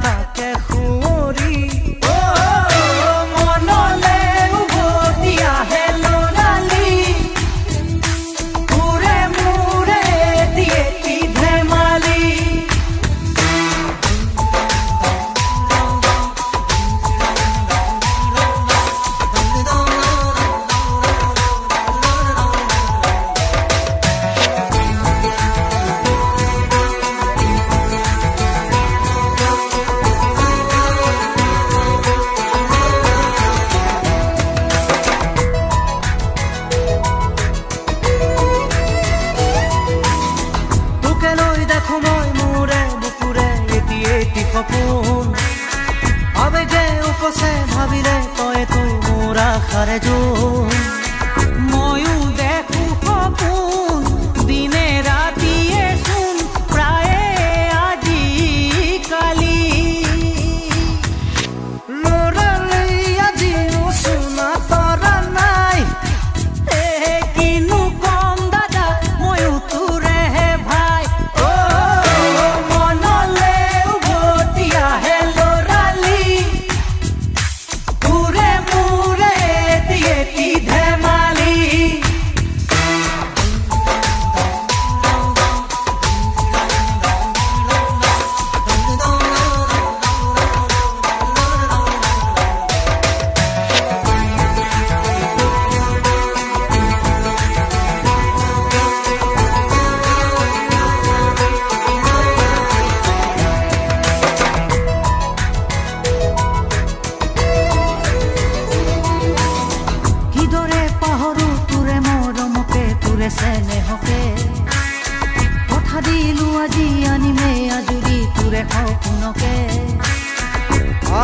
থাকে সুঁৱৰি মনলে উভতি আহে লৰালি ঘূৰে মূৰে দিয়ে কি ধেমালি সপোন আবেগে উপচে ভাবিলে তই তো মোৰ আশাৰে জোন ময়ো দেখো সপোন দিনে ৰাতিয়ে চোন প্ৰায়ে আজি কালি লৰালি আজিও চোনা তৰা নাই কিনো কম দাদা ময়ো তোৰেহে ভাই স্নেহকে কথা দিলো আজি আনিমে আজুৰি তোৰে সপোনকে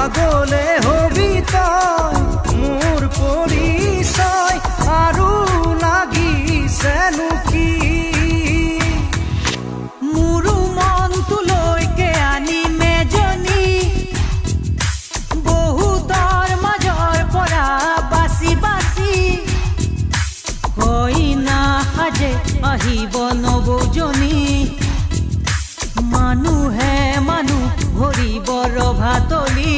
আগলে হবি তই মোৰ পৰিচয় আৰু লাগিছেনো কি মোৰো মনটোলৈকে আনিমে জনী বহুতৰ মাজৰ পৰা বাচি বাচি কইনা সাজে আহিব নবৌজনী মানুহে মানুহ ভৰিব ৰভাতলি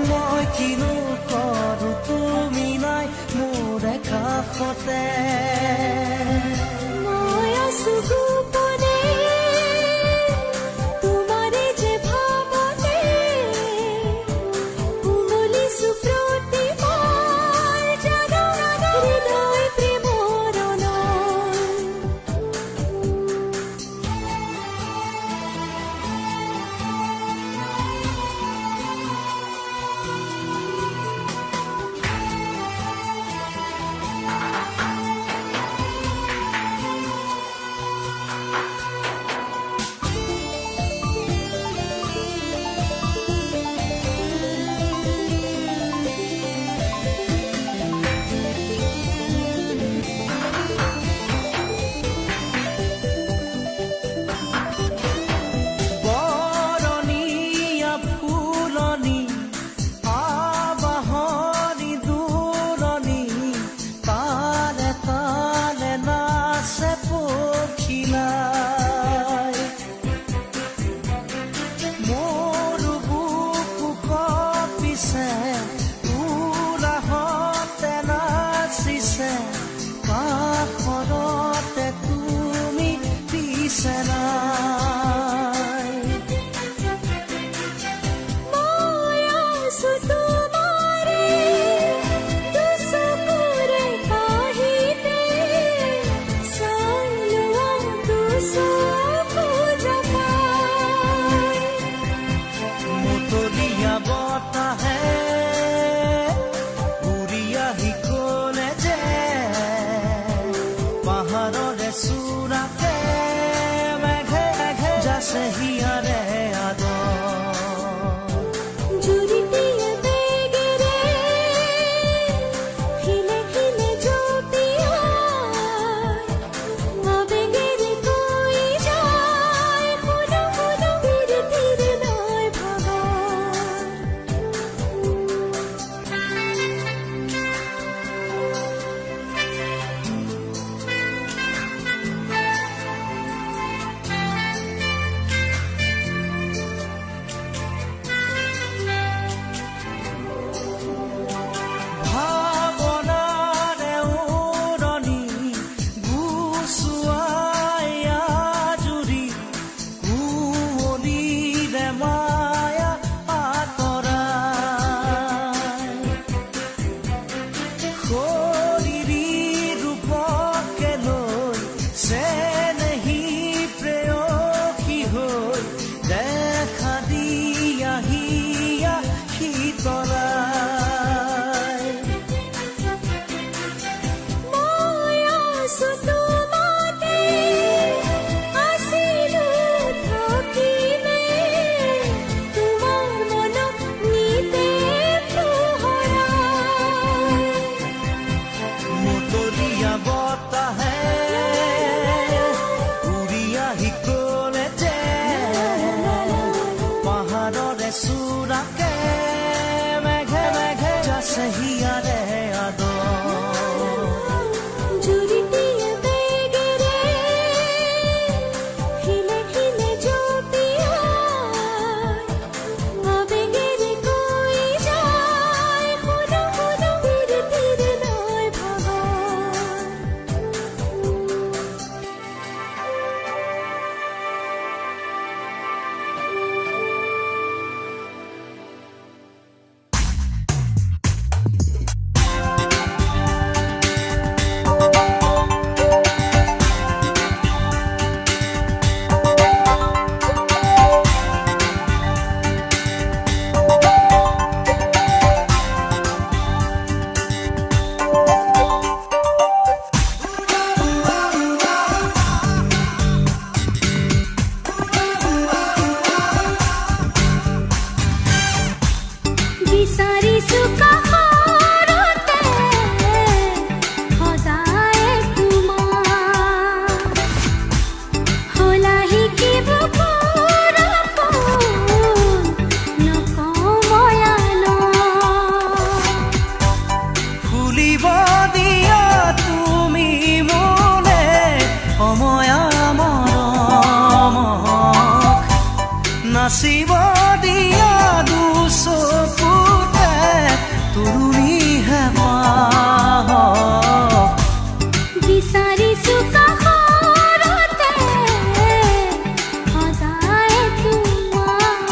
মই কিনো কৰো তুমি নাই মোৰ কাষতে মই আছো গোপনে তোমাৰে যে ভাৱতে উমলিছো প্ৰতি মোৰ জানো হৃদয় প্ৰেমৰ আছে নাই মই আছো তোমাৰে দুচকুৰে কাহিতে চাই লোৱা দুচকু জপাই মুতলীয়া বতাহে উৰি আহি ক'লে যে পাহাৰৰে চূড়াতে মেঘে মেঘে যাছে হিয়াৰে আদৰ জুৰিটিয়ে বেগেৰে খিলে খিলে জপিয়াই আবেগেৰে কৈ যায় শুনো শুনো ধীৰে ধীৰে নয় ভাবা ভাৱনাৰে উৰণি গুচুৱাই আজুৰি কুঁৱলীৰে মায়া আঁতৰাই শৰীৰী ৰূপকে লৈ চেনেহী প্ৰেয়সী হৈ দেখা দিয়া হিয়া শীতলাই মই আছো তোমাতে আছিলো থাকিমে তোমাৰ মনক নিতে পোহৰাই মুতলীয়া বতাহে উৰি আহি ক'লে যে পাহাৰৰে চূড়াকে মেঘে মেঘে যাছে হিয়াৰে আদৰ জুৰিটিয়ে বেগেৰে খিলে খিলে জপিয়াই আবেগেৰে কৈ যায় শুনো শুনো ধীৰে ধীৰে নয় ভাবা বিচাৰিছো কাষৰতে সদায় তোমাৰ হলা শিকিব পৰাপোন নকওঁ ময়ানো ফুলিব দিয়া তুমি মোলে অময়া মৰমক নাচিব দিয়া দুচকুতে তৰুণীহে পাহক বিচাৰিছো কাষৰতে সদায় তোমাৰ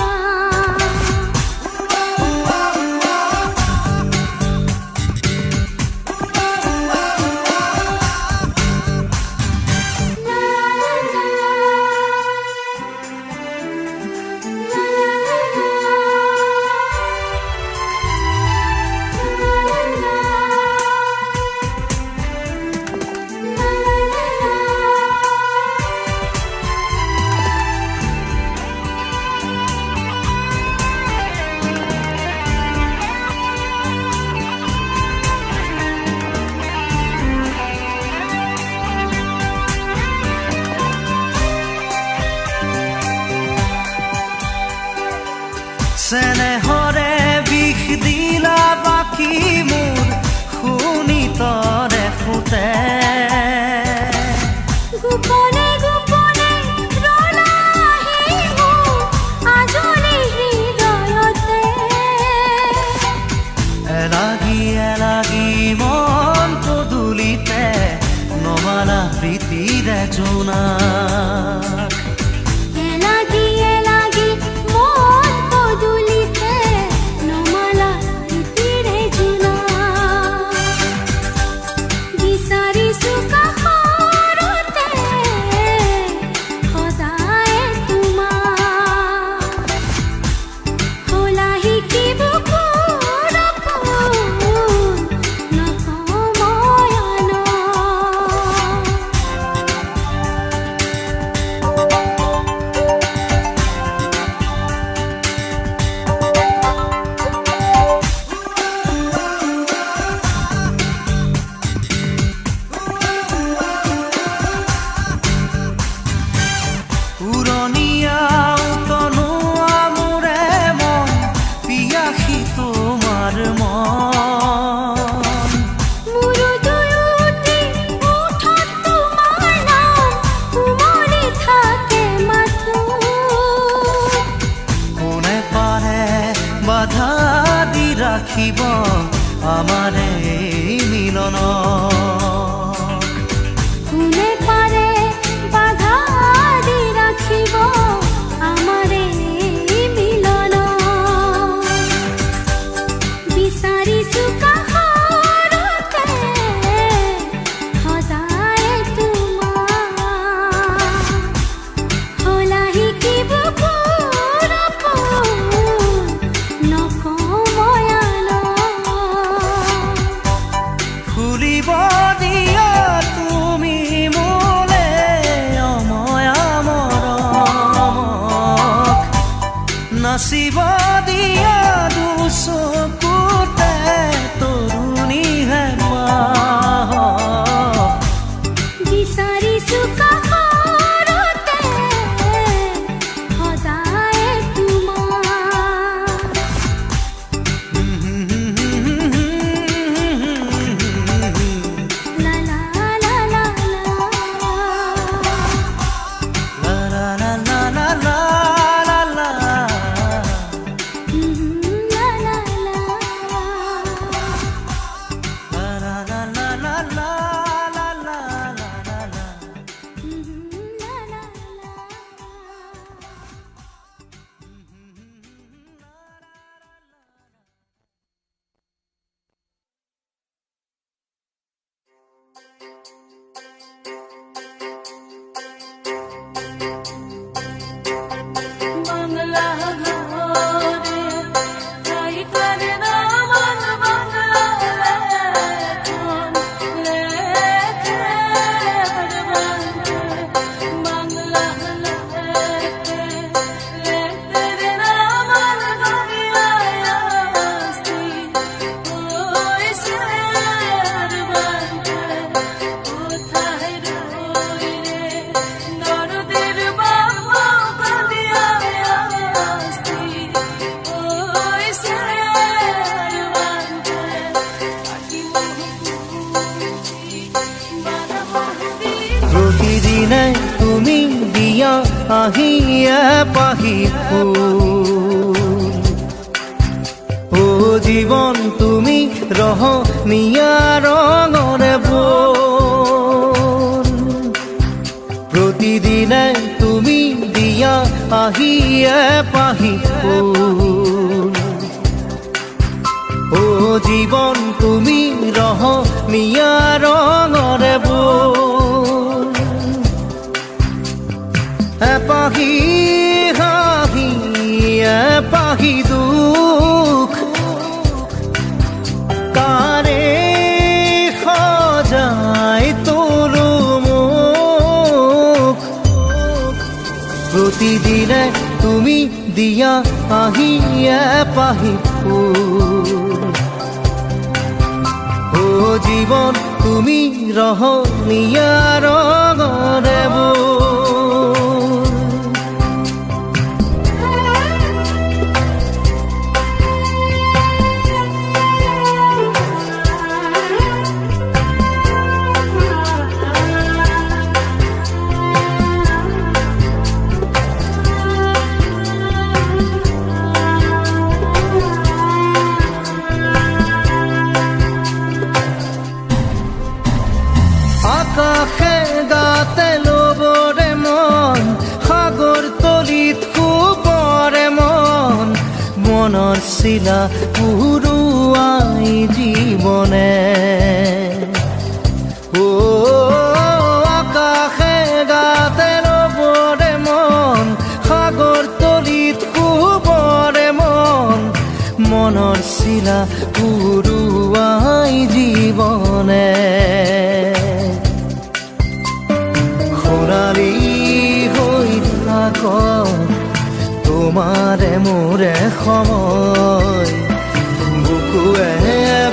la la la ৰাখিব আমাৰ এই মিলনক কোনে পাৰে বাধা দি ৰাখিব আমাৰ এই মিলনক বিচাৰিছো কাষৰতে সদায় তোমাক হলা শিকিব খুলিব দিয়া তুমি মোলে অময়া মৰমক নাচিব দিয়া দুচকুতে তৰুণী হেমাহক বিচাৰিছো কাষৰতে সদায় তোমাক লা লা লা লা La la la la la la la la. লা লা লা La la la la la la la la la la. লা লা লা বাংলা ঘরে তাই করে না মন বাংলা লেখন লেখে বাংলা লেখে লেখে না মন গঙ্গায়াস্তি ওই সের বাংলা কোথায় রইলে নরদের বাবা বালিয়াস্তি ওই সের বাংলা আকি মহকুচি বারাবাতি প্ৰতিদিনে তুমি দিয়া আহিয়ে পাহি ফুল ও জীৱন তুমি ৰহনীয়া ৰঙৰে বোল প্ৰতিদিনে তুমি দিয়া আহিয়ে পাহি ফুল ও জীৱন তুমি ৰহনীয়া ৰঙৰে বোল এপাহি হাঁহি এপাহি দুখ তাৰে সজাই তোলো মোক প্ৰতিদিনে তুমি দিয়া আহিয়ে পাহি ফুল ও জীৱন তুমি ৰহনীয়া ৰঙৰে বোল আকাশে গাতে লবৰে মন সাগৰ তলিত শুবৰে মন মনৰ চিলা পুৰুৱাই জীৱনে ও আকাশে গাতে লবৰে মন সাগৰ তলিত শুবৰে মন মনৰ চিলা পুৰুৱাই জীৱনে সোণালী হৈ থাক তোমাৰে মোৰে সময় বুকুৱে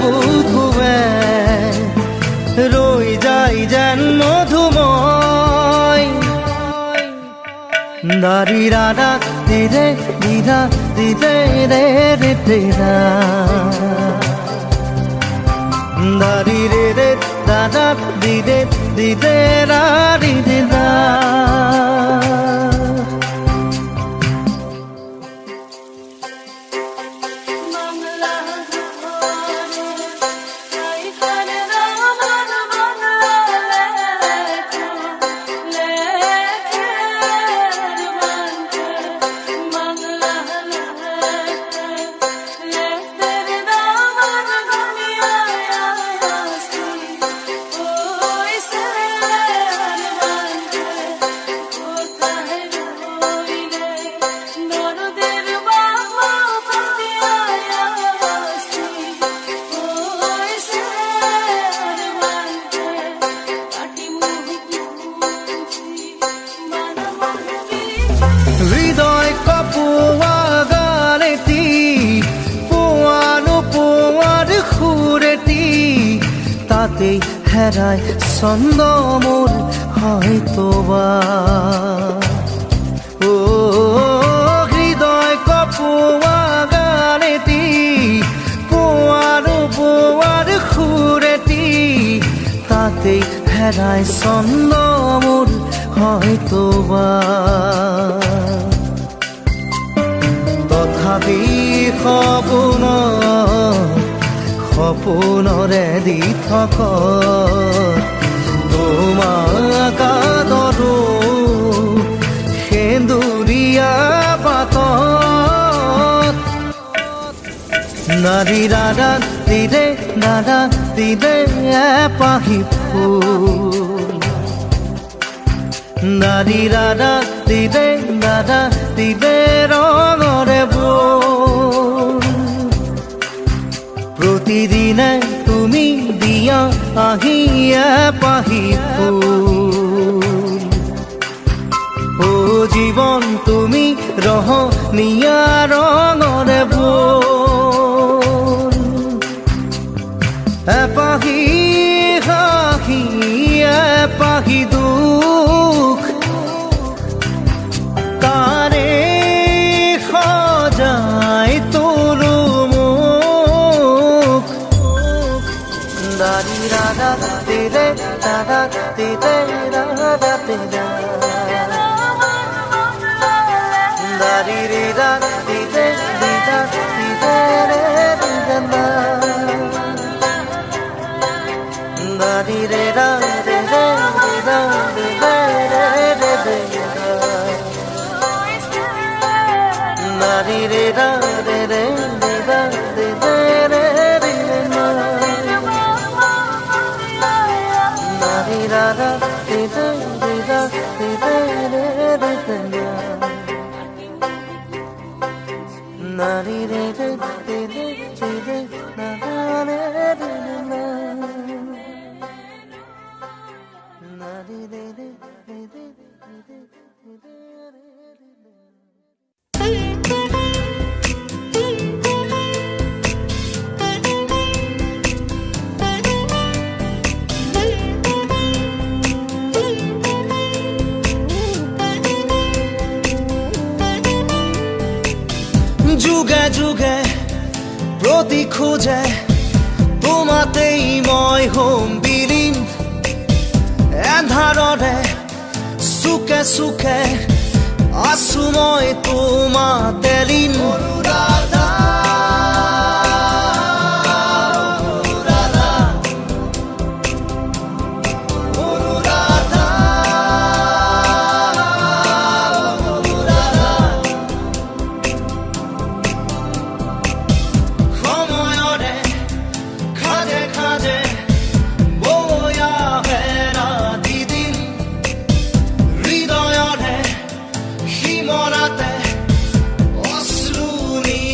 বুকুৱে ৰৈ যায় যেন মধুময় দাৰি ৰাধা দিদে দিদা দিদে ৰে ৰে দিদা দাৰি ৰে ৰে দাদা দিদে দিদে ৰা দিদে দা বাংলা হৃদয় কপোৱা গানেতি পোৱানো পোৱাৰ সুৰেতি তাতেই হেৰাই ছন্দ মোৰ হয়তোবা হৃদয় কপোৱা গানেতি পোৱানো পোৱাৰ সুৰেতি তাতেই হেৰাই ছন্দ মোৰ হয়তোবা তথাপি সপোনৰে দি থক তোমাক আদৰো সেন্দুৰীয়া পাতত নাৰী দাদা দিদে এপাহি ফুল নাৰী দাদা দিদে ৰঙৰে বোল প্ৰতিদিনে তুমি দিয়া আহি এপাহি ফুল ও জীৱন তুমি ৰহনীয়া ৰঙৰে বোল এপাহি হাঁহি এপাহি দুখ তাৰে সজাই তোলো মোক দাৰি ৰাধা দিদে দাদা দিদে ৰাধা দিদে দাৰি ৰে ৰাধা দিদে দিদা দিদে ৰে দিদা দাৰি ৰে ৰাধা দিদে দিদা দিদে ৰে দিদা দাৰি ৰে ৰাধা দিদে দিদা দিদে ৰে দিদা দাৰি ৰাধা দিদে দিদা দিদে ৰে দিদা Nari re re re re re na re re re na Nari re re re re যুগে যুগে প্ৰতি খোজে তোমাতেই মই হ'ম বিলীন এন্ধাৰৰে চুকে চুকে আছো মই তোমাতে লীন Hridayore himorate osruni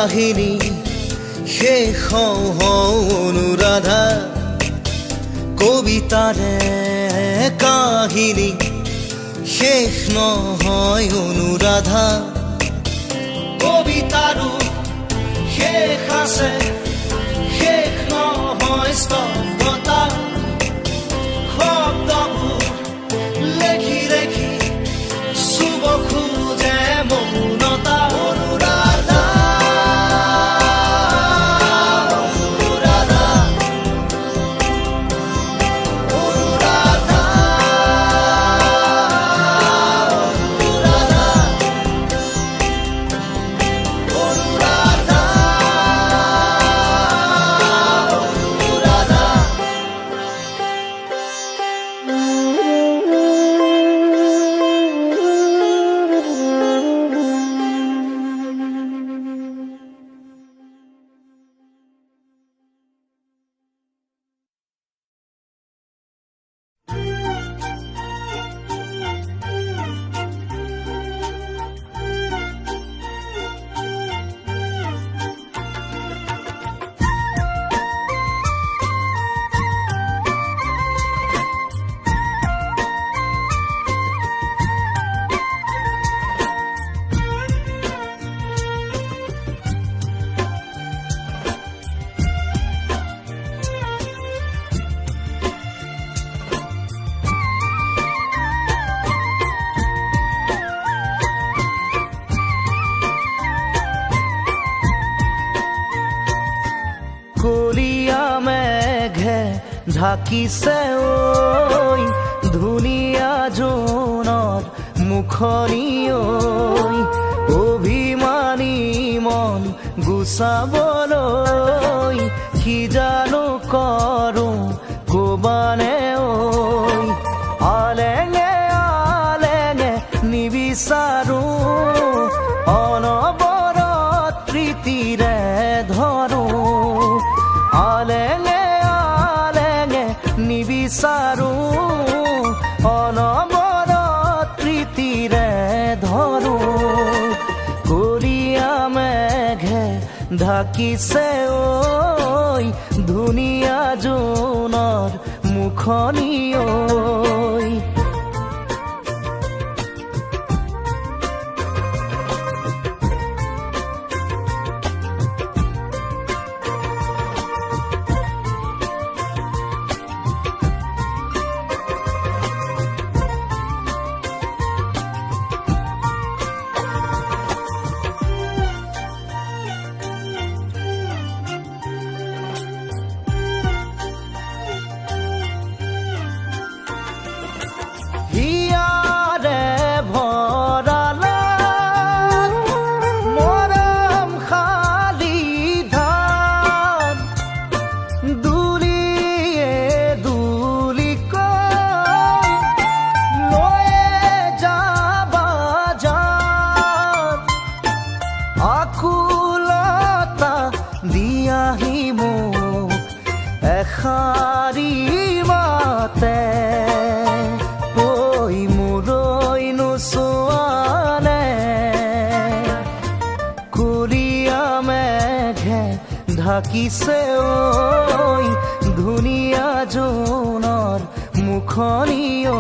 কাহিনী শেষ হওঁ অনুৰাধা কবিতাৰে কাহিনী শেষ নহয় অনুৰাধা কবিতাৰো শেষ আছে শেষ নহয় স্তব্ধতা শব্দবোৰ লেখি লেখি চুব খোজে মৌনতা অনুৰাধা কলিয়া মেঘে ঢাকিছে ঐ ধুনীয়া জোনৰ মুখনি ঐ অভিমানী মন গুচাবলৈ কি জানো কৰোঁ কবানে ঐ আলেঙে আলেঙে নিবিচাৰোঁ অনবৰত প্ৰীতিৰে ধৰোঁ আলেঙে আলেঙে নিবিচাৰোঁ অনবৰত প্ৰীতিৰে ধৰোঁ কলিয়া মেঘে ঢাকিছে ঐ ধুনীয়া জোনৰ মুখনি ঐ এষাৰি মাতে ঐ মোৰৈ নোচোৱানে কলিয়া মেঘে ঢাকিছে ঐ ধুনীয়া জোনৰ মুখনি ঐ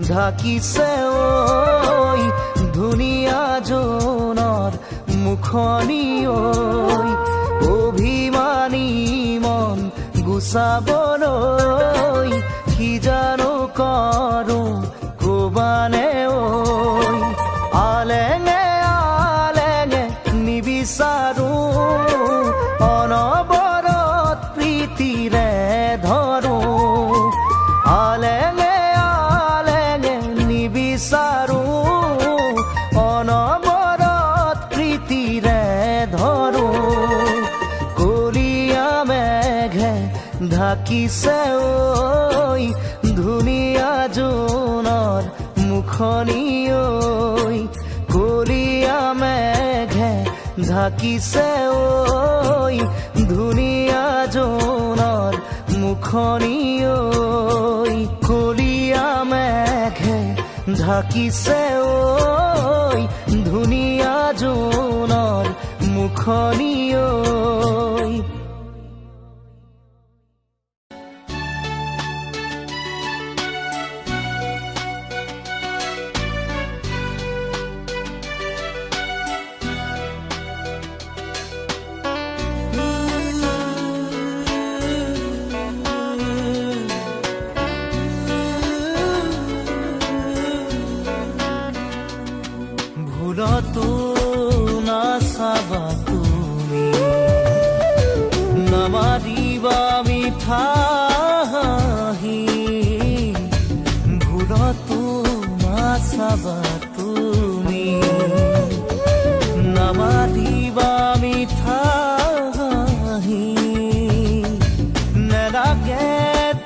ঢাকিছে ঐ ধুনীয়া জোনৰ মুখনি ঐ অভিমানী মন গুচাবলৈ কি জানো কৰো কবানে ঐ আলেঙে আলেঙে নিবিচাৰো অনবৰত প্ৰীতিৰে ধৰো আলেঙে আলেঙে নিবিচাৰো অনবৰত প্ৰীতিৰে ধৰো কলীয়া মেঘে ঢাকিছে ঐ ধুনীয়া জোনৰ মুখনি ঐ কলীয়া মেঘে ঢাকিছে ঐ ধুনীয়া জোনৰ মুখনি ঐ কলীয়া মেঘে ঢাকিছে ঐ ধুনীয়া জোনৰ মুখনি ঐ ভুলতো নাচাবা তুমি নামাৰিবা মিঠা হাঁহি ভুলতো নাচাবা তুমি নামাৰিবা মিঠা হাঁহি নেলাগে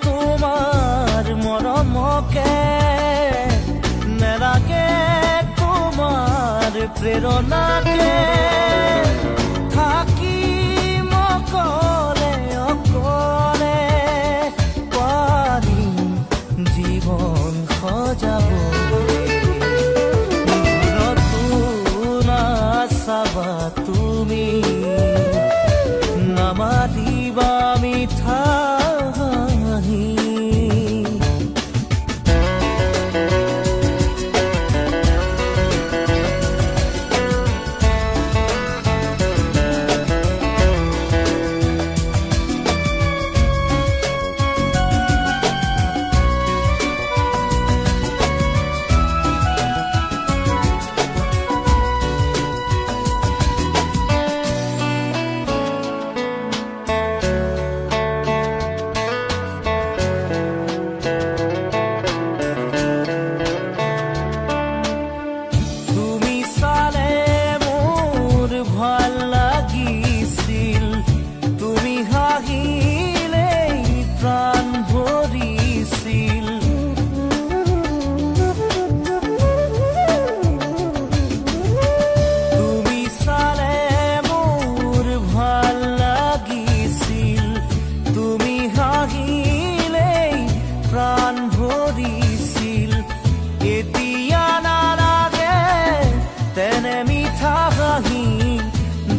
তোমাৰ মৰমকে নেলাগে প্ৰেৰণাকে থাকিম অকলে অকলে পাৰিম জীৱন সজাবলৈ ভুলতো নাচাবা তুমি নামাৰিবা মিঠা হাঁহি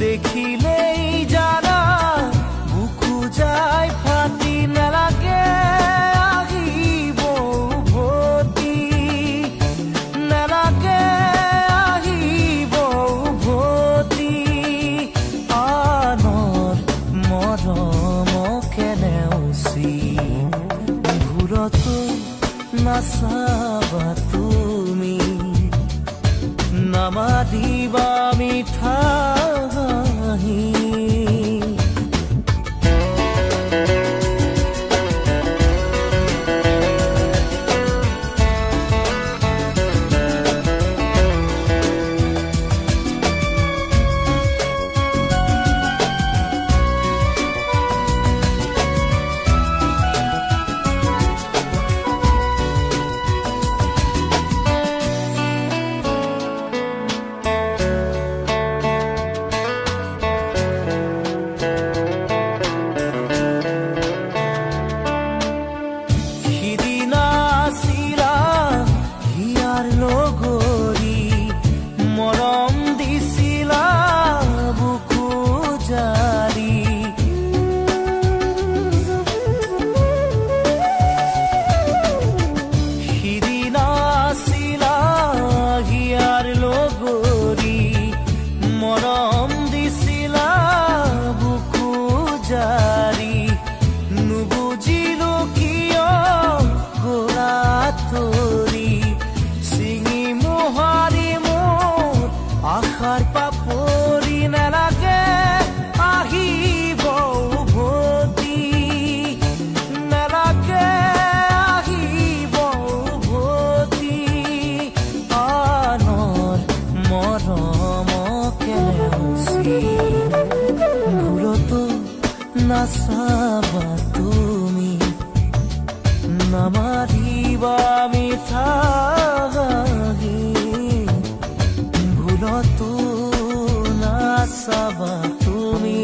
দেখিলেই জানা বুকু যায় ফাটি নেলাগে আহিব উভতি নেলাগে আহিব উভতি আনৰ মৰমকে নেওচি ঘূৰতো নাচাবা তুমি নামাৰিবা মিঠা হাঁহি নাচাবা তুমি নামাৰিবা মিঠা হাঁহি ভুলতো নাচাবা তুমি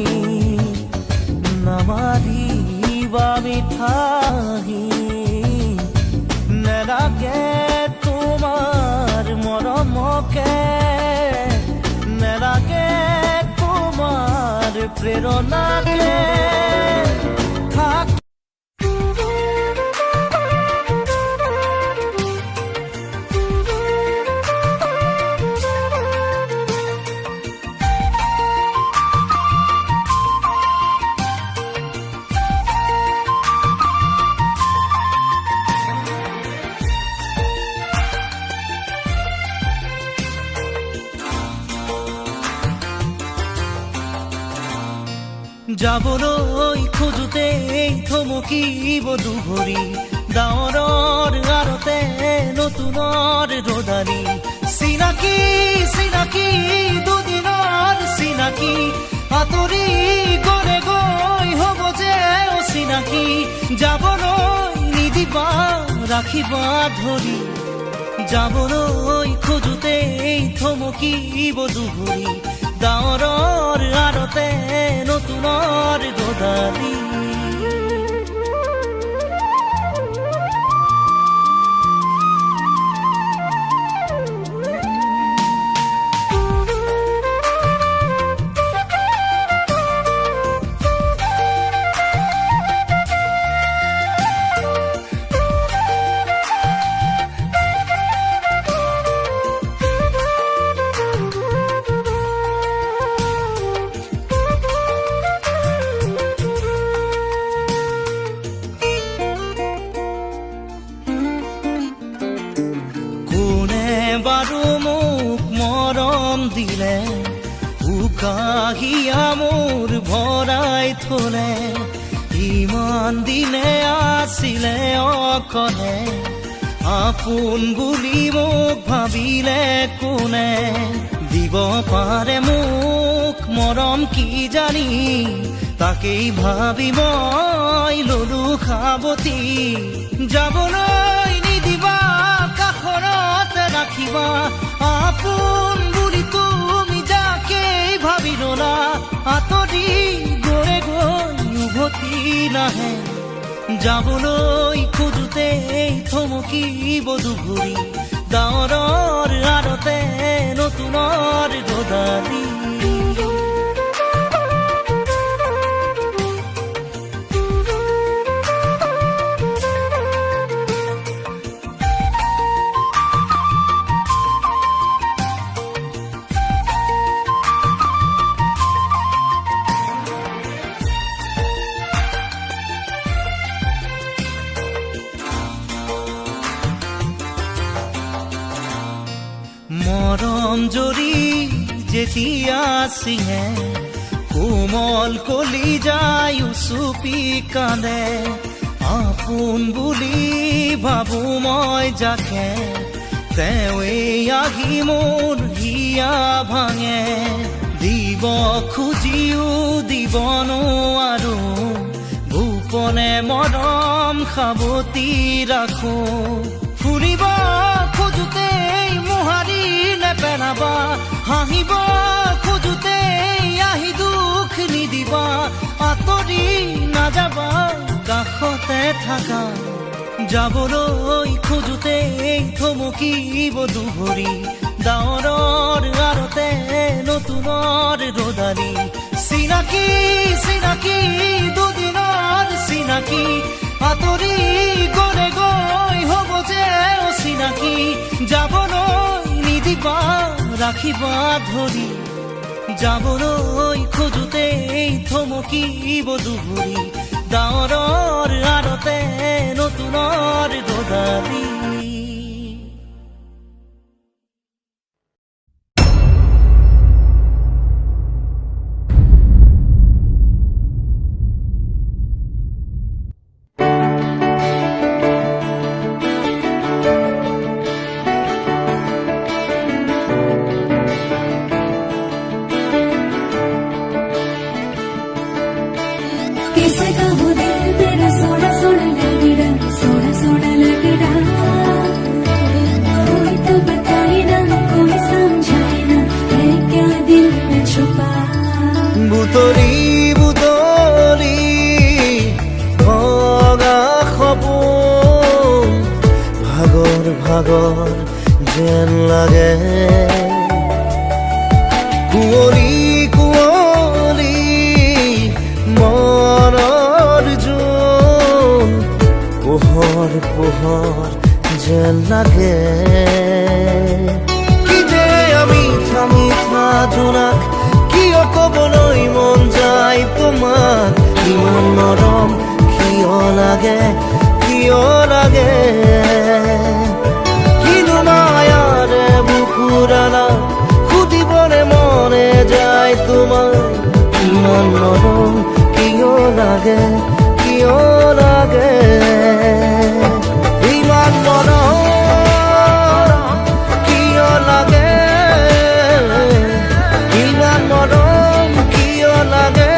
নামাৰিবা মিঠা হাঁহি নেলাগে তোমাৰ মৰমকে নেলাগে তোমাৰ প্ৰেৰণাকে থাক যাবলৈ খোজোতেই থমকিব দুভৰি ডাৱৰৰ আৰতে নতুনৰ ৰদালি চিনাকি চিনাকি দুদিনৰ চিনাকি আঁতৰি গলে গৈ হ'ব যে অচিনাকি যাবলৈ নিদিবা ৰাখিবা ধৰি যাবলৈ খোজোতেই থমকিব দুভৰি ডাৱৰৰ আৰতে নতুনৰ ৰদালি দিলে উকাহিয়া মোৰ ভৰাই থলে ইমান দিনে আছিলে অকলে আপোন বুলি মোক ভাবিলে কোনে দিব পাৰে মোক মৰম কি জানি তাকেই ভাবি মই ললো সাৱতি যাবলৈ নিদিবা কাষৰত ৰাখিবা আপোন বুলি তুমি যাকেই ভাবি ললা আঁতৰি গৈ গৈ উভতি নাহে যাবলৈ খোজোতেই থমকিব দুভৰি ডাৱৰৰ আৰতে নতুনৰ ৰদালি মৰম জৰি যেতিয়া চিঙে কোমল কলি যায় উচুপি কান্দে আপোন বুলি ভাবো মই যাকে তেৱেই আহি মোৰ হিয়া ভাঙে দিব খুজিও দিব নোৱাৰো গোপনে মৰম সাৱতি ৰাখো ফুৰিব খোজোতেই মোহাৰি নেপেলাবা হাঁহিব খোজোতেই আহি দুখ নিদিবা আঁতৰি নাযাবা কাষতে থাকা যাবলৈ খোজোতেই থমকিব দুভৰি ডাৱৰৰ আৰতে নতুনৰ ৰদালি চিনাকি চিনাকি দুদিনৰ চিনাকি আঁতৰি গলে গৈ হ'ব যে অচিনাকি যাবলৈ নিদিবা ৰাখিবা ধৰি যাবলৈ খোজোতেই থমকিব দুভৰি ডাৱৰৰ আৰতে নতুনৰ ৰদালি সাগৰ যেন লাগে কুঁৱলী কুঁৱলী মনৰ জোন পোহৰ পোহৰ যেন লাগে কি যে মিঠা মিঠা জোনাক কিয় ক'বলৈ মন যায় তোমাক ইমান মৰম কিয় লাগে কিনো মায়াৰে বুকুৰালা সুধিবলে মনে যায় তোমাৰ ইমান মৰম কিয় লাগে ইমান মৰম কিয় লাগে ইমান মৰম কিয় লাগে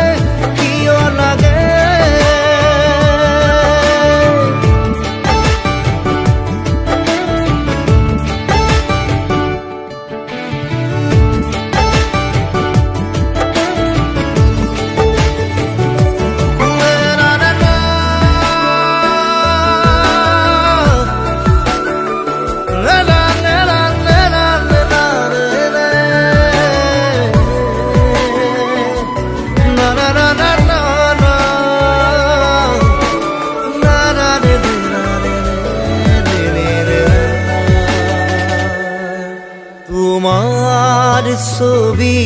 তোমাৰ ছবি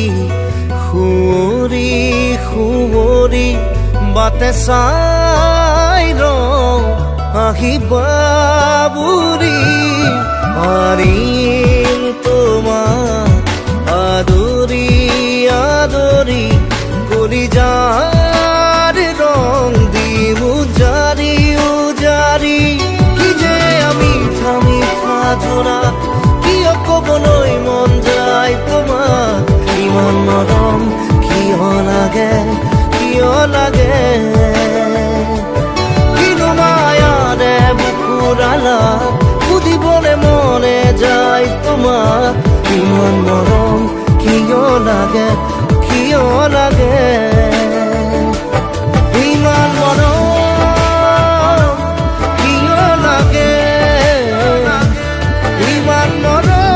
সুঁৱৰি সুঁৱৰি বাটে চাই ৰওঁ আহিবা বুলি পাৰিম তোমাক আদৰি আদৰি কলিজাৰ ৰং দিম উজাৰি উজাৰি কি যে মিঠা মিঠা জোনাক কিয় ক'বলৈ মন যায় তোমাক ইমান মৰম কিয় লাগে কিনো মায়াৰে বুকুৰালা সুধিবলে মনে যায় তোমাক ইমান মৰম কিয় লাগে ইমান মৰম কিয় লাগে ইমান মৰম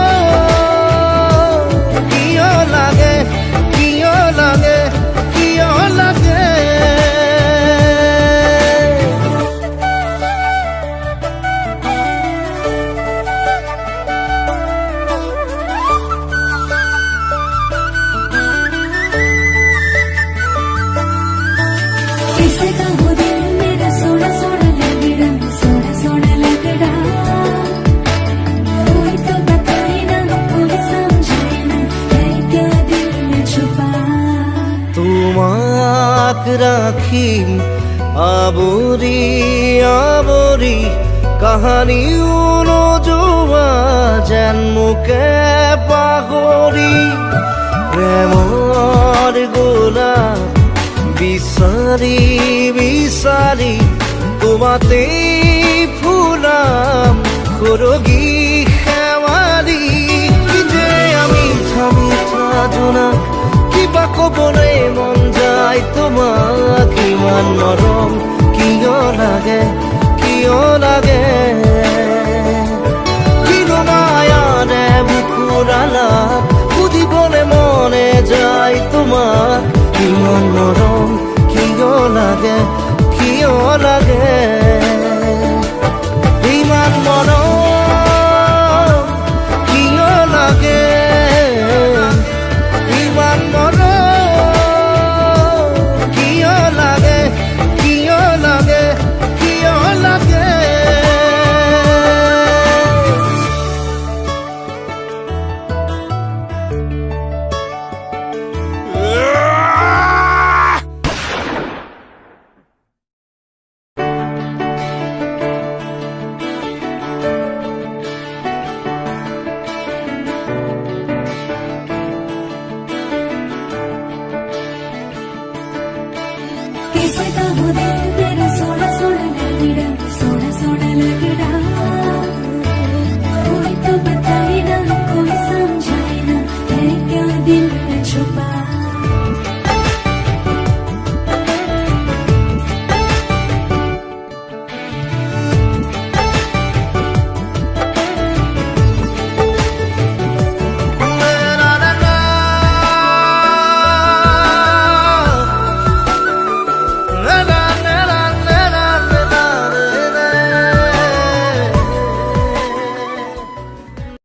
किसका हो दिल मेरा सोना सोना लग रहा सोना सोना लग रहा कोई तो बताए ना कोई समझाए ना है क्या दिल में छुपा তোমাক ৰাখিম আৱৰি আৱৰি কাহানিও নোযোৱা যেন মোকে পাহৰি প্ৰেমৰ গোলাপ বিচাৰি বিচাৰি তোমাতে ফুলাম সৰগী শেৱালি কি যে মিঠা মিঠা জোনাক কিবা ক'বলৈ মন যায় তোমাক ইমান মৰম কিয় লাগে কিনো মায়াৰে বুকুৰালা সুধিবলে মনে যায় তোমাক ইমান মৰম কিয় লাগে